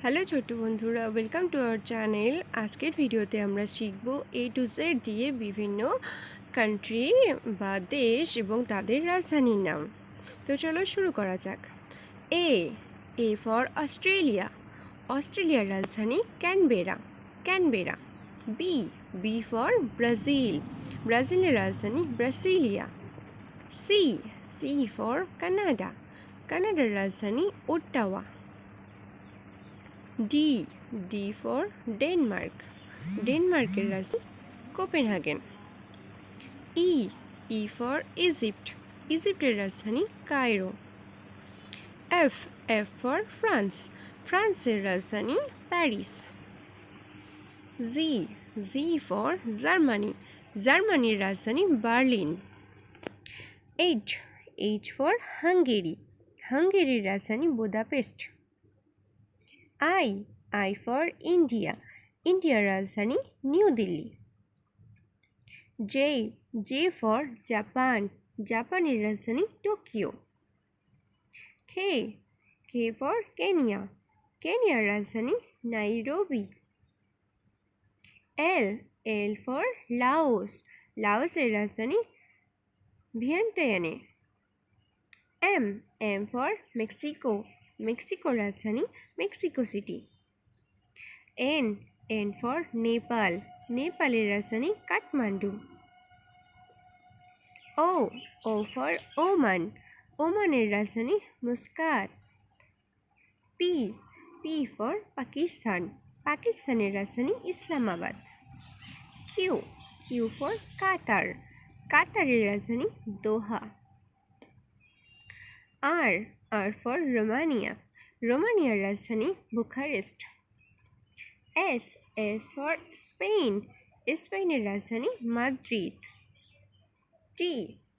Hello ছোট্ট বন্ধুরা, welcome to our channel. আজকের ভিডিওতে আমরা শিখব A to Z দিয়ে বিভিন্ন কান্ট্রি বা দেশ এবং তাদের রাজধানীর নাম। তো চলো শুরু করা যাক। A for Australia. অস্ট্রেলিয়ার রাজধানী ক্যানবেরা। B for Brazil. ব্রাজিলের রাজধানী ব্রাসিলিয়া। সি ফর কানাডার রাজধানী ওট্টাওয়া। ডি ফর ডেনমার্কের রাজধানী কোপেনহেগেন। ই ফর ইজিপ্টের রাজধানী কায়রো। এফ ফর ফ্রান্সের রাজধানী প্যারিস। জি ফর জার্মানির রাজধানী বার্লিন। এইচ ফর হাঙ্গেরির রাজধানী বুদাপেস্ট। আই ফর ইন্ডিয়ার রাজধানী নিউ দিল্লি। জে ফর জাপানের রাজধানী টোকিও। কে ফর কেনিয়ার রাজধানী নাইরোবি। এল ফর লাওসের রাজধানী ভিয়েন্তিয়ানে। এম ফর মেক্সিকোর রাজধানী মেক্সিকো সিটি। এন ফর নেপালের রাজধানী কাঠমান্ডু। ও ফর ওমানের রাজধানী মুস্কাত। পি ফর পাকিস্তানের রাজধানী ইসলামাবাদ। কিউ ফর কাতারের রাজধানী দোহা। আর ফর রোমানিয়ার রাজধানী বুখারেস্ট। এস ফর স্পেনের রাজধানী মাদ্রিদ।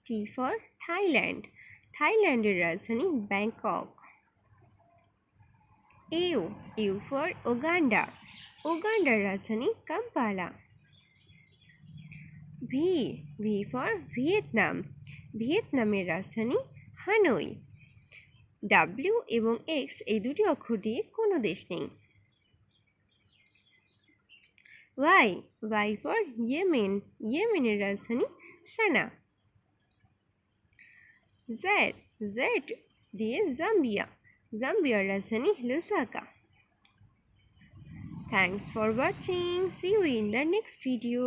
টি ফর থাইল্যান্ডের রাজধানী ব্যাংকক। ইউ ফর উগান্ডার রাজধানী কাম্পালা। ভি ফর ভিয়েতনামের রাজধানী হানই। ডাব্লিউ এবং এক্স এই দুটি অক্ষর দিয়ে কোনো দেশ নেই। ওয়াই ফর ইয়েমেনের রাজধানী সানা। জেড দিয়ে জাম্বিয়ার রাজধানী লুসাকা। Thanks for watching. See you in the next video.